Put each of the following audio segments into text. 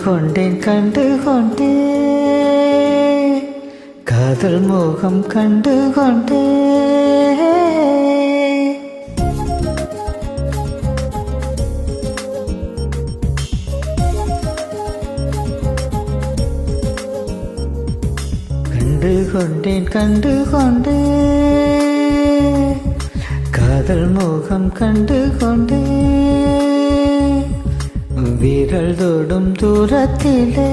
கொண்டேன் கண்டு கொண்டே காதல் மோகம் கண்டு கொண்டே கண்டு கொண்டேன் கண்டு கொண்டே காதல் மோகம் கண்டு கொண்டே விரல் தொடும் தூரத்திலே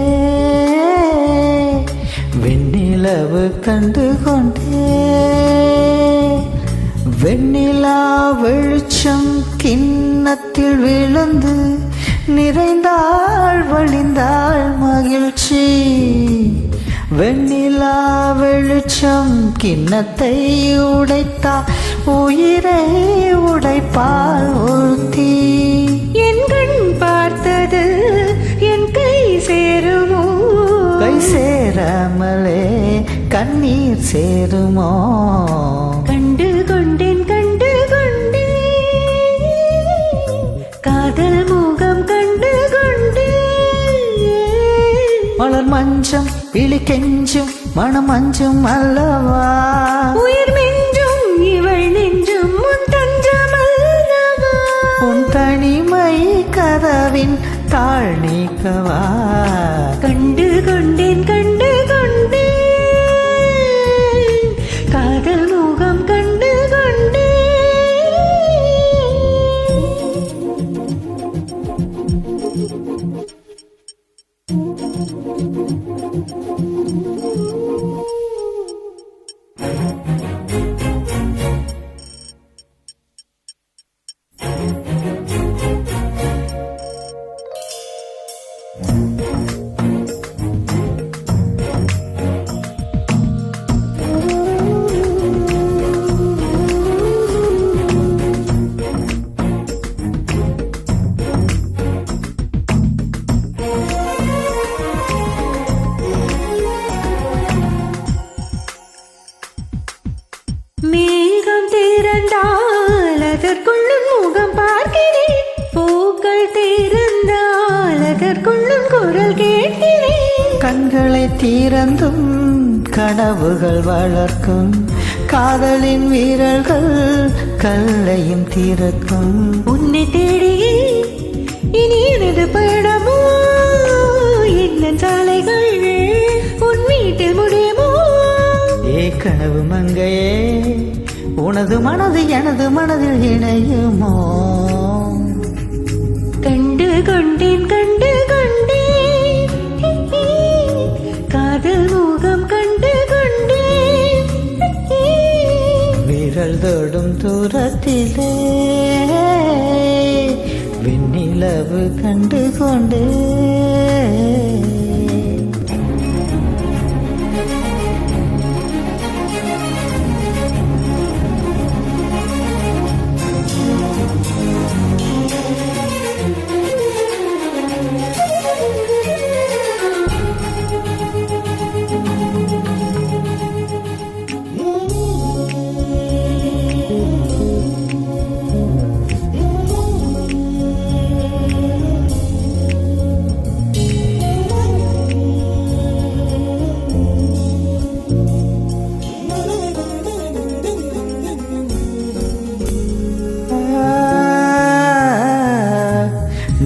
வெண்ணிலவு கண்டு கொண்டே வெண்ணிலா வெளிச்சம் கிண்ணத்தில் விழுந்து நிறைந்தாள் வழிந்தாள் மகிழ்ச்சி வெண்ணிலா வெளிச்சம் கிண்ணத்தை உடைத்தாள் உயிரை உடைப்பாள் ஒருத்தி என் கண் பார்த்தது என் கை சேருமோ கை சேராமலே கண்ணீர் சேருமோ கண்டு கொண்டேன் கண்டு கொண்டே காதல் முகம் கண்டு கொண்டே மலர் மஞ்சம் விழி கெஞ்சும் மனம் அஞ்சும் அல்லவா உயிர் மெஞ்சும் இவள் நெஞ்சும் உன் தஞ்சம் அல்லவா உன் தனிமை கதவின் தாழ் நீக்கவா கண்டு கொண்டேன் கண்டு கொண்டே காதல் முகம் கண்டு கொண்டே மேகம் திறந்தால் அதற்குள்ளும் முகம் பார்க்கிறேன் பூக்கள் திறந்தால் அதற்குள்ளும் குரல் கேட்கிறேன் கண்களை திறந்தும் கனவுகள் வளர்க்கும் காதலின் வீரர்கள் கல்லையும் திறக்கும் உன்னை தேடியே இனி எனது பயணமோ என்ன சாலைகள் உன் வீட்டில் முடியுமோ ஏ கனவு மங்கையே உனது மனது எனது மனதில் இணையுமோ கண்டு கொண்டேன் கண்டு கொண்டேன் காதல் முகம் கண்டு கொண்டேன் விரல் தொடும் தூரத்திலே வெண்ணிலவு கண்டு கொண்டே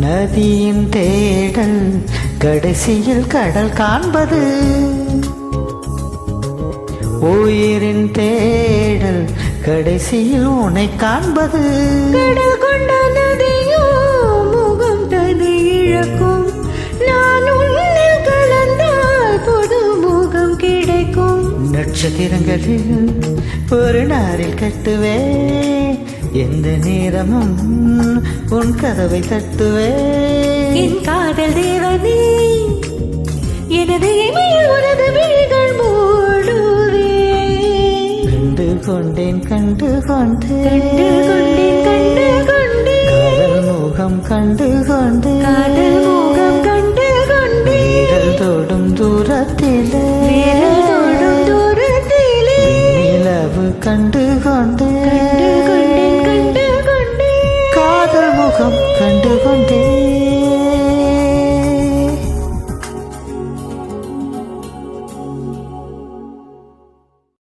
நதியின் தேடல் கடைசியில் கடல் காண்பது உயிரின் தேடல் கடைசியில் உன்னை காண்பது கடல் கொண்ட நதியோ முகம் தன்னை இழக்கும் நான் உன்னில் கலந்தால் புது முகம் கிடைக்கும் நட்சத்திரங்களில் ஒரு நாரில் கட்டுவே எந்த நேரமும் உன் கதவை தட்டுவே என் காதல் தேவனே எனது இமையில் உனது விழிகள் மூடுவே கண்டு கொண்டேன் கண்டு கொண்டேன் கண்டு கொண்டேன் காதல் முகம் கண்டு கொண்டேன் காதல் முகம் கண்டு கொண்டேன் விரல் தொடும் தூரத்திலே நிலவு கண்டு கொண்டே